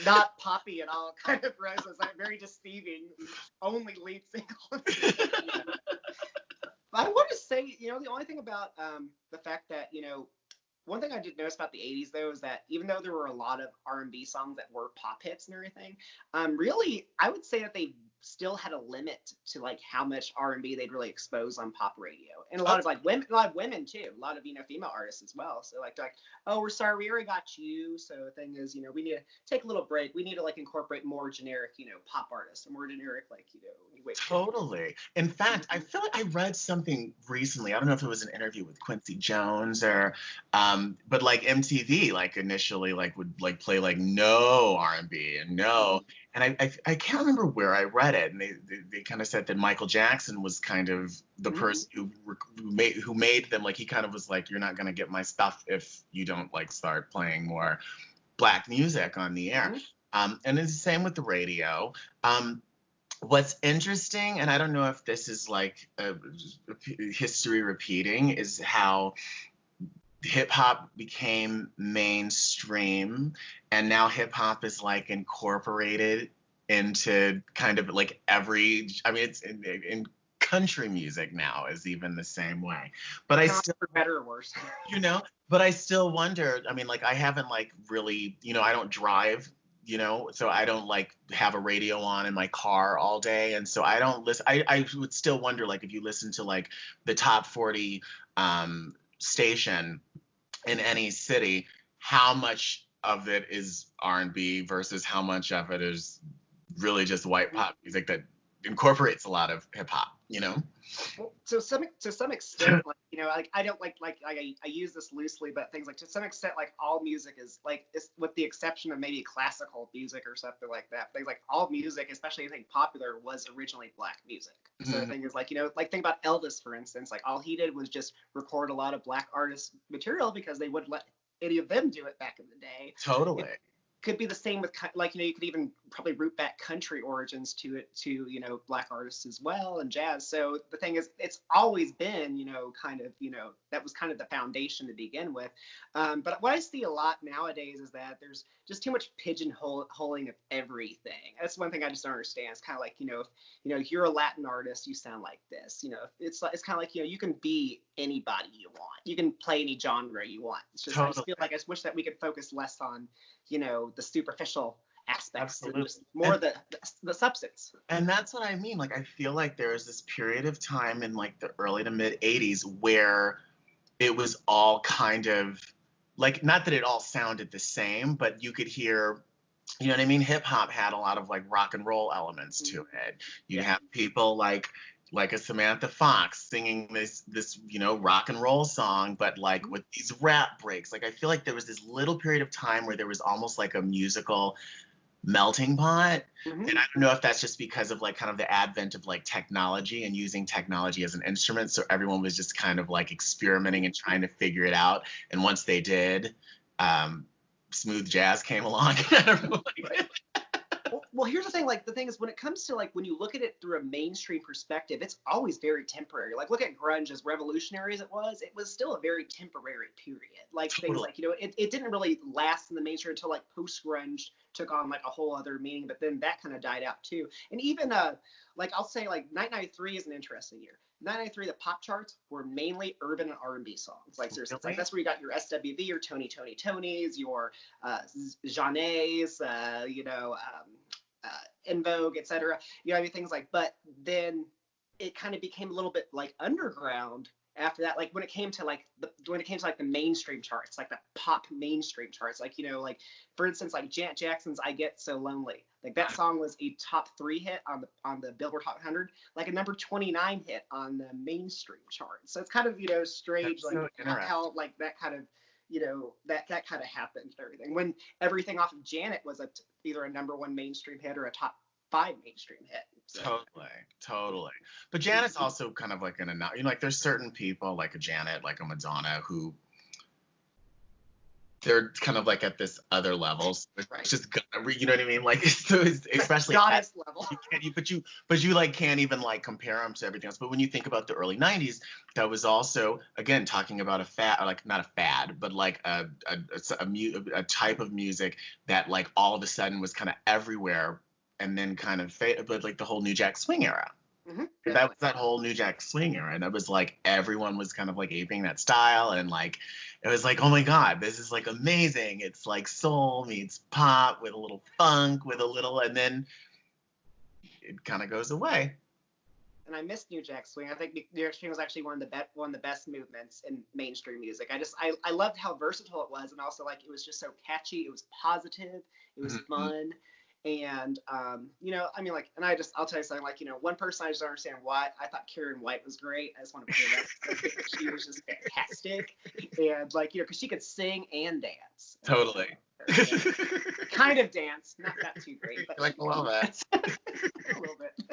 S2: not poppy at all kind of roses, like very deceiving, only lead single. But I want to say, the only thing about the fact that, one thing I did notice about the 80s, though, is that even though there were a lot of R&B songs that were pop hits and everything, really, I would say that they still had a limit to like how much R&B they'd really expose on pop radio, and a lot of women too, a lot of female artists as well. So like, oh, we're sorry, we already got you. So the thing is, we need to take a little break. We need to like incorporate more generic, pop artists, and more generic like
S1: Totally. In fact, I feel like I read something recently. I don't know if it was an interview with Quincy Jones or, but like MTV like initially like would like play like no R&B and no. And I can't remember where I read it, and they kind of said that Michael Jackson was kind of the person who made them, like, he kind of was like, you're not gonna get my stuff if you don't like start playing more black music on the air. And it's the same with the radio. What's interesting, and I don't know if this is like a history repeating, is how hip hop became mainstream, and now hip hop is like incorporated into kind of like it's in country music now is even the same way. But I still,
S2: for better or worse,
S1: but I still wonder, I mean, like, I haven't like really, I don't drive, so I don't like have a radio on in my car all day, and so I don't listen. I would still wonder, like, if you listen to like the top 40 station in any city, how much of it is R&B versus how much of it is really just white pop music that incorporates a lot of hip hop. you know?
S2: Well, to some extent, like like I don't like I use this loosely, but things like to some extent, like all music is like, it's, with the exception of maybe classical music or something like that. Things like all music, especially anything popular, was originally black music. So the
S1: Mhm.
S2: thing is, like like think about Elvis, for instance. Like all he did was just record a lot of black artists' material because they wouldn't let any of them do it back in the day.
S1: Totally.
S2: Could be the same with like you could even probably root back country origins to it, to black artists as well, and jazz. So the thing is, it's always been kind of that was kind of the foundation to begin with. But what I see a lot nowadays is that there's just too much pigeonholing of everything. That's one thing I just don't understand. It's kind of like if you're a Latin artist, you sound like this. It's kind of like you can be anybody you want. You can play any genre you want. It's just I just
S1: Totally.
S2: feel like I just wish that we could focus less on the superficial aspects and
S1: Absolutely.
S2: just more the substance.
S1: And that's what I mean. Like, I feel like there was this period of time in like the early to mid 80s where it was all kind of like, not that it all sounded the same, but you could hear, you know what I mean? Hip hop had a lot of like rock and roll elements to it. You
S2: Yeah.
S1: have people like a Samantha Fox singing this rock and roll song, but like with these rap breaks. Like, I feel like there was this little period of time where there was almost like a musical melting pot.
S2: Mm-hmm.
S1: And I don't know if that's just because of like kind of the advent of like technology and using technology as an instrument. So everyone was just kind of like experimenting and trying to figure it out. And once they did, smooth jazz came along. I don't know, like,
S2: Well, here's the thing. Like the thing is, when it comes to like when you look at it through a mainstream perspective, it's always very temporary. Like look at grunge, as revolutionary as it was still a very temporary period. Like things
S1: totally.
S2: like it didn't really last in the mainstream until like post grunge took on like a whole other meaning. But then that kind of died out too. And even like I'll say like 1993 is an interesting year. 1993, the pop charts were mainly urban and R&B songs. Like seriously, it's like
S1: Really?
S2: that's where you got your SWV, your Tonys, your Jeanets, In Vogue, etc. I mean things like. But then it kind of became a little bit like underground after that. Like when it came to like the mainstream charts, like the pop mainstream charts, like like for instance, like Janet Jackson's "I Get So Lonely." Like that song was a top 3 hit on the Billboard Hot 100, like a number 29 hit on the mainstream chart. So it's kind of strange,
S1: That's
S2: like
S1: so interesting.
S2: how like that kind of that kind of happened and everything. When everything off of Janet was either a number 1 mainstream hit or a top 5 mainstream hit. So.
S1: Totally, totally. But Janet's also kind of like like there's certain people like a Janet, like a Madonna, who they're kind of like at this other level. So
S2: Right.
S1: it's just you know what I mean? Like so it's, especially
S2: goddess level.
S1: but you like can't even like compare them to everything else. But when you think about the early '90s, that was also again talking about a fad, like not a fad, but like a type of music that like all of a sudden was kind of everywhere, and then kind of but like the whole New Jack Swing era.
S2: Mm-hmm.
S1: That was that whole New Jack Swing era, and it was like everyone was kind of like aping that style, and like it was like, oh my god, this is like amazing. It's like soul meets pop with a little funk, with a little, and then it kind of goes away.
S2: And I missed New Jack Swing. I think New Jack Swing was actually one of the best movements in mainstream music. I loved how versatile it was, and also like it was just so catchy. It was positive. It was
S1: Mm-hmm.
S2: fun. And I mean, like, and I'll tell you something. Like, one person I just don't understand why. I thought Karen White was great. I just want to put it up. She was just fantastic, and like, because she could sing and dance.
S1: Totally.
S2: Kind of dance, not too great, but
S1: like a little bit.
S2: a little bit.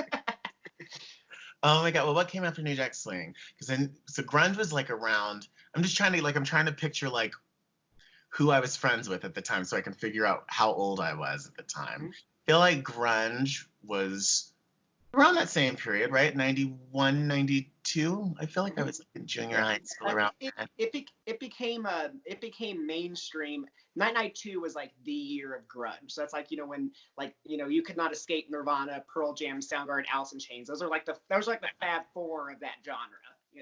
S1: Oh my god. Well, what came after New Jack Swing? Because then, so grunge was like around. I'm trying to picture like who I was friends with at the time, so I can figure out how old I was at the time.
S2: Mm-hmm.
S1: I feel like grunge was around that same period, right? 91, 92. I feel like I was in junior high school around then.
S2: It became mainstream. 992 was like the year of grunge. So that's like when like you could not escape Nirvana, Pearl Jam, Soundgarden, Alice in Chains. Those are like the Fab Four of that genre.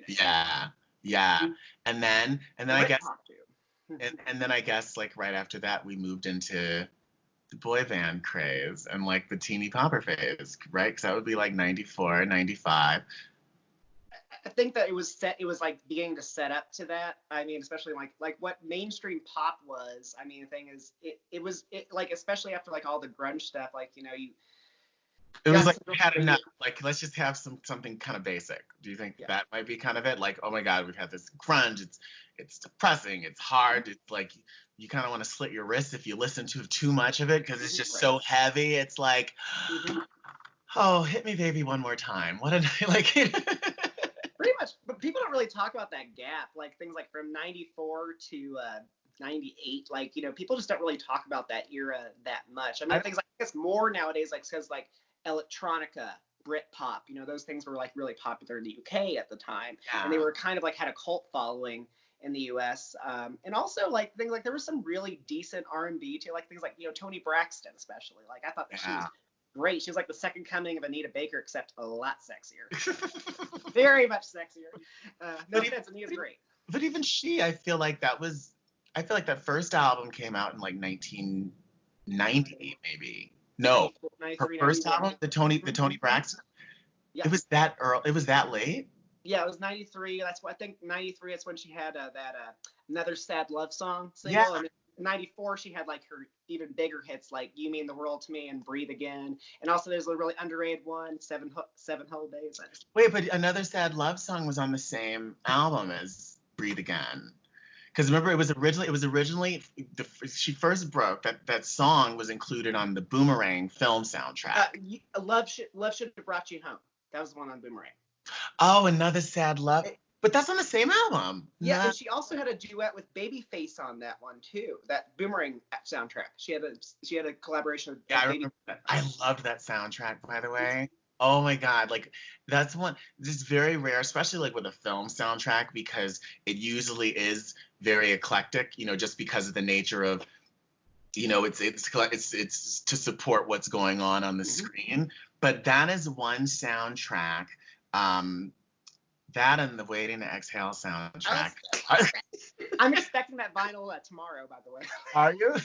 S1: Yeah, yeah. And then I guess
S2: Pop too.
S1: and then I guess like right after that we moved into the boy band craze and like the teeny popper phase, right? Because that would be like 94, 95.
S2: I think that it was like beginning to set up to that. I mean, especially like what mainstream pop was. I mean, the thing is, it was like especially after like all the grunge stuff, like
S1: It was like we
S2: Jacksonville
S1: had
S2: Radio.
S1: enough. Like, let's just have something kind of basic. Do you think
S2: Yeah.
S1: that might be kind of it? Like, oh my God, we've had this grunge. It's depressing. It's hard. It's like you kind of want to slit your wrist if you listen to too much of it because it's just
S2: Right.
S1: so heavy. It's like, oh, hit me, baby, one more time. What did I like?
S2: Pretty much, but people don't really talk about that gap, like things like from '94 to '98. Like, you know, people just don't really talk about that era that much. I mean, things like I guess more nowadays, like says like electronica, Britpop. You know, those things were like really popular in the UK at the time, and they were kind of like had a cult following in the US. And also like things like there was some really decent R&B too, like things like, you know, Toni Braxton especially. Like I thought that she was great. She was like the second coming of Anita Baker, except a lot sexier. Very much sexier. No offense, Anita's great.
S1: But even she, I feel like that first album came out in like 1990, maybe. No,
S2: 94,
S1: her first
S2: 91.
S1: album, the Toni Braxton.
S2: Yeah.
S1: It was that early. It was that late.
S2: Yeah, it was '93. That's what I think. '93. That's when she had that Another Sad Love Song single.
S1: Yeah.
S2: And '94, she had like her even bigger hits like You Mean the World to Me and Breathe Again. And also there's a really underrated one, Seven Whole Days.
S1: Wait, but Another Sad Love Song was on the same album as Breathe Again. Because remember, it was originally she first broke that song was included on the Boomerang film soundtrack.
S2: Love Should Have Brought You Home. That was the one on Boomerang.
S1: Oh, Another Sad Love. But that's on the same album.
S2: Yeah, and she also had a duet with Babyface on that one too. That Boomerang soundtrack. She had a collaboration with
S1: Babyface. I loved that soundtrack, by the way. Oh my God, like that's one. It's very rare, especially like with a film soundtrack, because it usually is very eclectic. You know, just because of the nature of, you know, it's to support what's going on the screen. But that is one soundtrack. That and the Waiting to Exhale soundtrack.
S2: I'm expecting that vinyl tomorrow, by the way.
S1: Are you?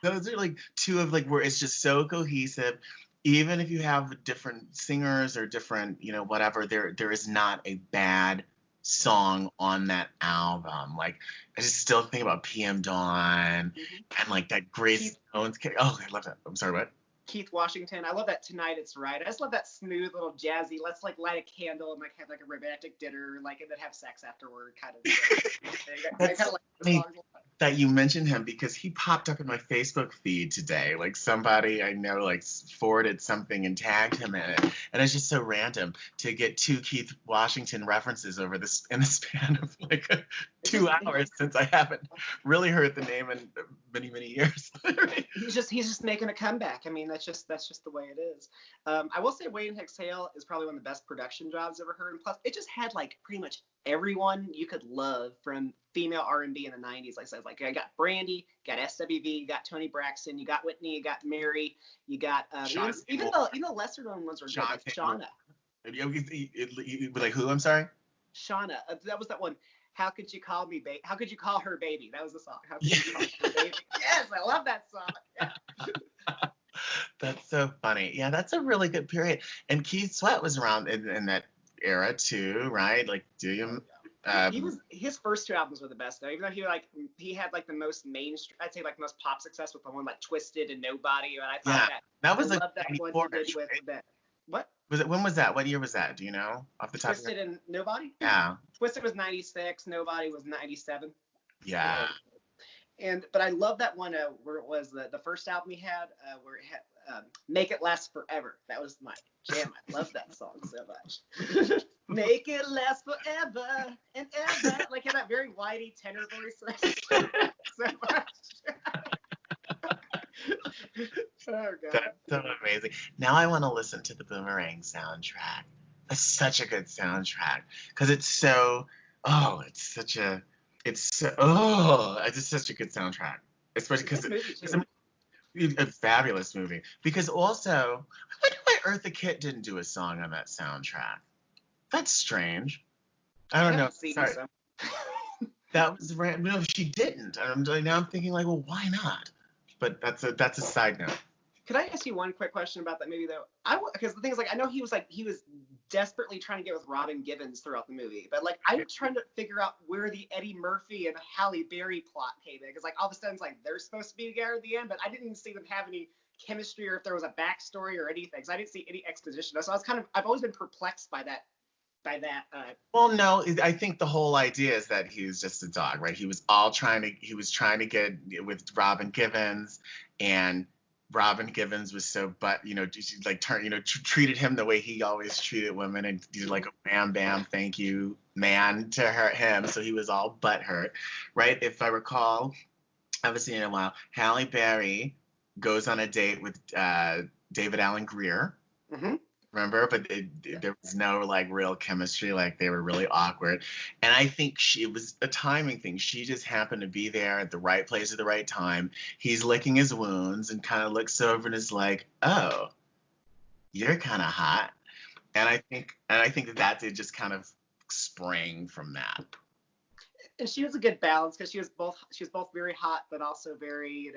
S1: Those are like two of like where it's just so cohesive. Even if you have different singers or different, you know, whatever, there is not a bad song on that album. Like I just still think about PM Dawn and like that Grace Jones. Oh, I love that. I'm sorry, what?
S2: Keith Washington. I love that Tonight It's Right. I just love that smooth little jazzy, let's like light a candle and like have like a romantic dinner, like, and then have sex afterward kind of thing. I kind of like the songs a lot.
S1: That you mentioned him because he popped up in my Facebook feed today. Like somebody I know like forwarded something and tagged him in it, and it's just so random to get two Keith Washington references over this in the span of like 2 hours since I haven't really heard the name in many years.
S2: He's just making a comeback. I mean, that's just the way it is. I will say Waiting to Exhale is probably one of the best production jobs I've ever heard, and plus it just had like pretty much everyone you could love from female R&B in the 90s. Like I said, like I got Brandy, got SWV, you got Toni Braxton, you got Whitney, you got Mary, you got even the lesser known ones were good, like Shauna.
S1: Like who? I'm sorry.
S2: Shauna. That was that one. How could you call me baby? How could you call her baby? That was the song. How could you call her baby? Yes, I love that song. Yeah.
S1: That's so funny. Yeah, that's a really good period. And Keith Sweat was around in that era too, right? Like, do you?
S2: His first two albums were the best though. Even though he had like the most mainstream, I'd say like most pop success with the one like Twisted and Nobody. And I thought
S1: that was
S2: I love that one he did with that. What?
S1: Was it? When was that? What year was that? Do you know off the top of
S2: Twisted and Nobody?
S1: Yeah.
S2: Twisted was 96. Nobody was 97.
S1: Yeah.
S2: But I love that one where it was the first album he had where it had Make It Last Forever. That was my jam. I love that song so much. Make it last forever and ever. Like had that very whitey tenor voice. So much. Oh God.
S1: That's so amazing. Now I want to listen to the Boomerang soundtrack. That's such a good soundtrack because it's so. Oh, it's such a good soundtrack, especially because it's a fabulous movie. Because also, I wonder why Eartha Kitt didn't do a song on that soundtrack. That's strange. I don't know. Sorry. That was random. No, she didn't. Now I'm thinking like, well, why not? But that's a side note.
S2: Could I ask you one quick question about that movie though? Because the thing is, like, I know he was desperately trying to get with Robin Givens throughout the movie, but like I'm trying to figure out where the Eddie Murphy and Halle Berry plot came in, because like all of a sudden it's like they're supposed to be together at the end, but I didn't see them have any chemistry or if there was a backstory or anything. So I didn't see any exposition. So I've always been perplexed by that.
S1: Well, no, I think the whole idea is that he's just a dog, right? He was trying to get with Robin Givens, and Robin Givens was so, but treated him the way he always treated women, and did like a bam bam thank you man to him, so he was all butthurt, right? If I recall, I haven't seen it in a while. Halle Berry goes on a date with David Alan Grier.
S2: Mm-hmm.
S1: Remember? But there was no like real chemistry. Like they were really awkward. And I think it was a timing thing. She just happened to be there at the right place at the right time. He's licking his wounds and kind of looks over and is like, "Oh, you're kind of hot." And I think that did just kind of spring from that.
S2: And she was a good balance because she was both very hot but also very,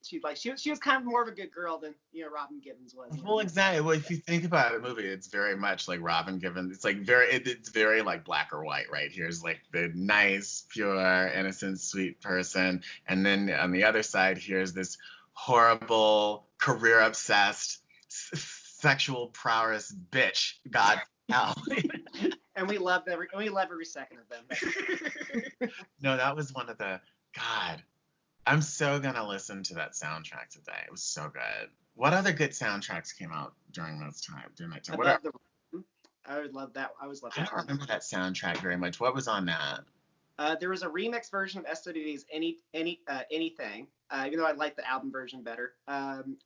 S2: she was kind of more of a good girl than Robin Givens was.
S1: Well, exactly. Well, if you think about the movie, it's very much like Robin Givens. It's like it's very like black or white, right? Here's like the nice, pure, innocent, sweet person, and then on the other side, here's this horrible, career obsessed, sexual prowess bitch. God hell.
S2: And we love every second of them.
S1: No, that was one of the God. I'm so gonna listen to that soundtrack today. It was so good. What other good soundtracks came out during that time?
S2: I would love that. I
S1: don't remember that soundtrack very much. What was on that?
S2: There was a remix version of SWV's Anything, even though I like the album version better. And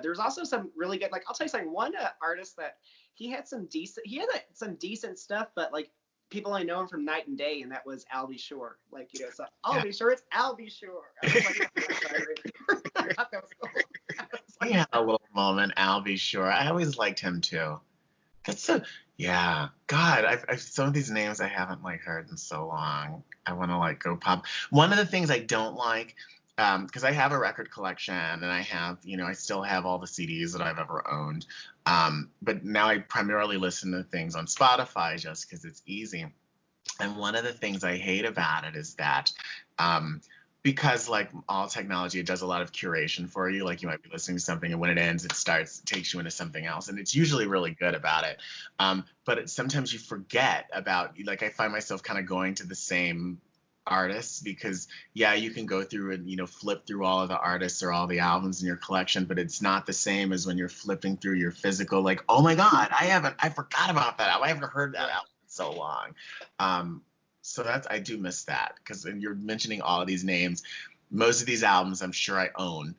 S2: there was also some really good, like, I'll tell you something. One artist that he had some decent stuff, but like people only know him from Night and Day, and that was Albie Shore. Like, so Albie Shore, it's Albie Shore. I was like, I thought that was cool.
S1: He had a little moment, Albie Shore. I always liked him too. Yeah. God, I've some of these names I haven't like heard in so long. I want to like go pop. One of the things I don't like, because I have a record collection and I have, I still have all the CDs that I've ever owned. But now I primarily listen to things on Spotify just because it's easy. And one of the things I hate about it is that, because like all technology, it does a lot of curation for you. Like you might be listening to something and when it ends, it takes you into something else. And it's usually really good about it. But sometimes you forget about, like I find myself kind of going to the same artists because you can go through and flip through all of the artists or all the albums in your collection, but it's not the same as when you're flipping through your physical, like, oh my God, I forgot about that album. I haven't heard that album in so long. So I do miss that because you're mentioning all of these names. Most of these albums I'm sure I own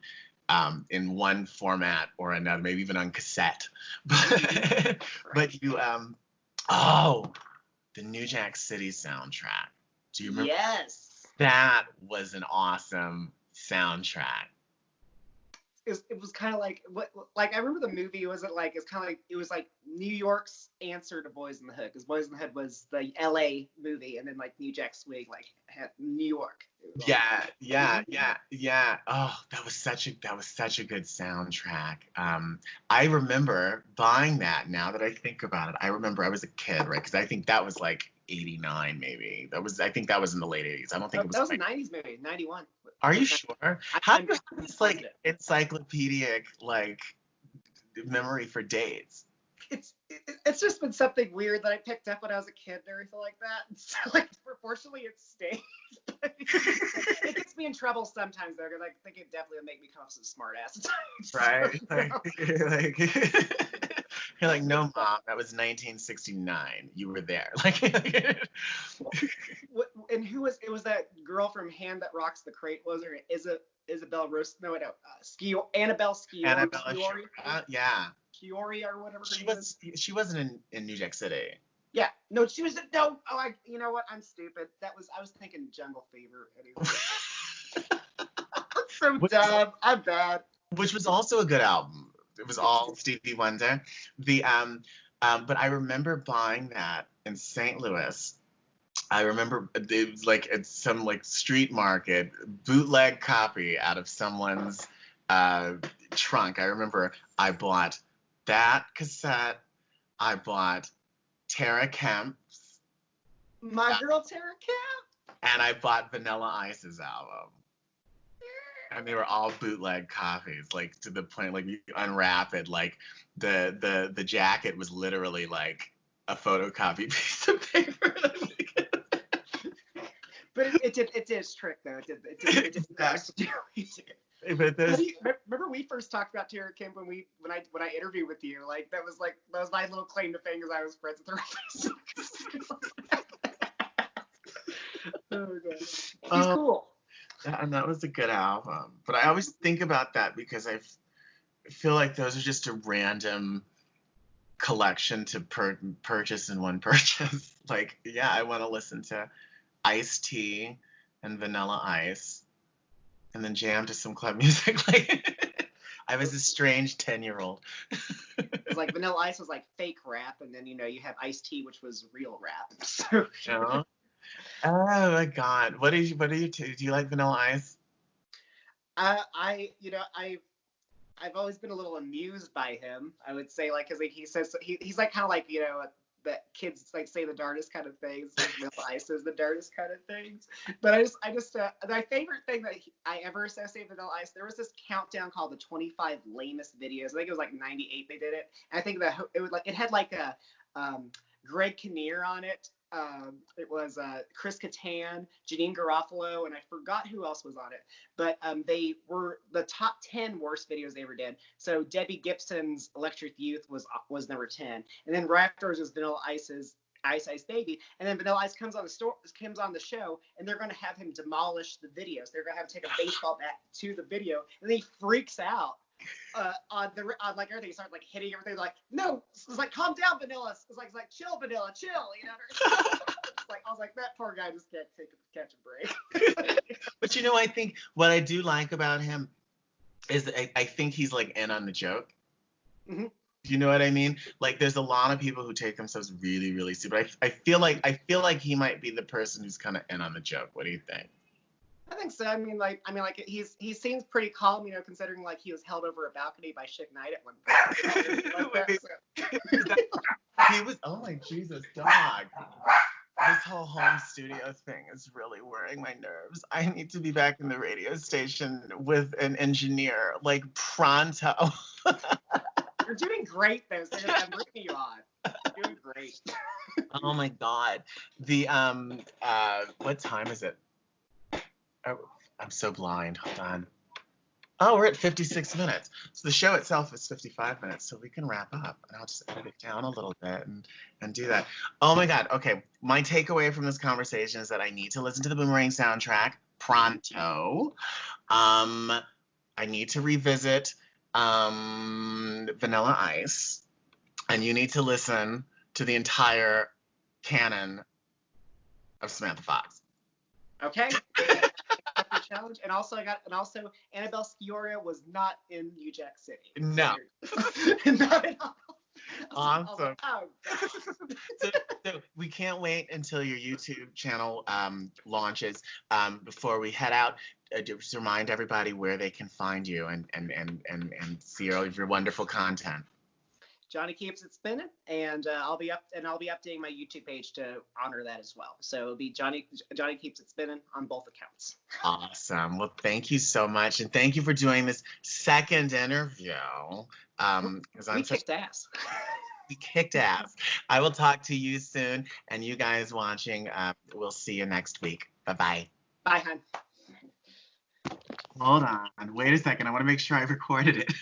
S1: in one format or another, maybe even on cassette. But the New Jack City soundtrack. Do you remember?
S2: Yes.
S1: That was an awesome soundtrack.
S2: It was kind of like I remember the movie. It was like New York's answer to Boys in the Hood, because Boys in the Hood was the LA movie, and then like New Jack Swig had New York. Yeah.
S1: Oh, that was such a good soundtrack. I remember buying that. Now that I think about it, I remember I was a kid, right? Because I think that was like 89 maybe. I think that was in the late 80s. I don't think it was.
S2: That was a 90s movie, 91.
S1: Are you sure? How do you have this like encyclopedic like memory for dates?
S2: It's just been something weird that I picked up when I was a kid and everything like that. And so like fortunately it stays. It gets me in trouble sometimes though, because I think it definitely would make me come off as a smart ass at times.
S1: Right. You're like, no, Mom, that was 1969. You were there.
S2: And who was it? Was that girl from Hand That Rocks the Crate? Was her Isabel Rose? No, Annabelle Sciorra.
S1: Yeah.
S2: Sciorra or whatever.
S1: She wasn't in New Jack City.
S2: Yeah. No, she was. No. Oh, you know what? I'm stupid. I was thinking Jungle Fever. Anyway. So dumb. I'm bad.
S1: Which was also a good album. It was all Stevie Wonder. But I remember buying that in St. Louis. I remember it was like at some like street market bootleg copy out of someone's trunk. I remember I bought that cassette. I bought Tara Kemp's.
S2: My girl Tara Kemp.
S1: And I bought Vanilla Ice's album. And they were all bootleg copies, like to the point, like you unwrap it, like the jacket was literally like a photocopy piece of paper.
S2: But it did its trick though. It did
S1: Exactly. But
S2: How
S1: there's
S2: do you, remember we first talked about Tara Kim when I interviewed with you? Like that was my little claim to fame because I was friends with her. Oh god, she's cool.
S1: and that was a good album. But I always think about that because I feel like those are just a random collection to purchase in one purchase. Like, yeah, I want to listen to Iced Tea and Vanilla Ice and then jam to some club music. Like, I was a strange 10-year-old.
S2: It's like Vanilla Ice was like fake rap, and then you have Iced Tea, which was real rap. So.
S1: Yeah. Oh my God, what do you do you like Vanilla Ice?
S2: I've always been a little amused by him. I would say, like, because like, he says he's like kind of like that kids like say the darndest kind of things. Like Vanilla Ice is the darndest kind of things. But I just my favorite thing that I ever associate with Vanilla Ice, there was this countdown called the 25 lamest videos. I think it was like '98 they did it. And I think that it had like a Greg Kinnear on it. It was Chris Kattan, Janine Garofalo, and I forgot who else was on it. But they were the top 10 worst videos they ever did. So Debbie Gibson's Electric Youth was number 10, and then right afterwards was Vanilla Ice's Ice Ice Baby, and then Vanilla Ice comes on the show, and they're going to have him demolish the videos. They're going to have him take a baseball bat to the video, and then he freaks out. On like everything, he starts like hitting everything. Like, no, it's like calm down, Vanilla. It's like chill, Vanilla, chill. It's like I was like, that poor guy just can't catch a break.
S1: But I think what I do like about him is I think he's like in on the joke.
S2: Mm-hmm.
S1: You know what I mean? Like, there's a lot of people who take themselves really, really serious. But I feel like he might be the person who's kind of in on the joke. What do you think?
S2: I think so. I mean, like he seems pretty calm, considering like he was held over a balcony by Suge Knight at one point.
S1: He was. Oh my Jesus, dog! This whole home studio thing is really worrying my nerves. I need to be back in the radio station with an engineer, like pronto.
S2: You're doing great, though. So I'm bringing you on. You're doing great.
S1: Oh my God. The what time is it? Oh, I'm so blind. Hold on. Oh, we're at 56 minutes. So the show itself is 55 minutes, so we can wrap up. And I'll just edit it down a little bit and do that. Oh my God. Okay. My takeaway from this conversation is that I need to listen to the Boomerang soundtrack pronto. I need to revisit Vanilla Ice. And you need to listen to the entire canon of Samantha Fox.
S2: Okay. Challenge, and also Annabelle Sciorra was not in New Jack City.
S1: No.
S2: Not at all.
S1: Awesome.
S2: Oh,
S1: so we can't wait until your YouTube channel launches. Before we head out, just remind everybody where they can find you and see all of your wonderful content.
S2: Johnny Keeps It Spinning, and I'll be updating my YouTube page to honor that as well. So it'll be Johnny Keeps It Spinning on both accounts.
S1: Awesome. Well, thank you so much, and thank you for doing this second interview.
S2: We kicked ass.
S1: We kicked ass. I will talk to you soon, and you guys watching, we'll see you next week. Bye-bye.
S2: Bye, hon.
S1: Hold on. Wait a second. I want to make sure I recorded it.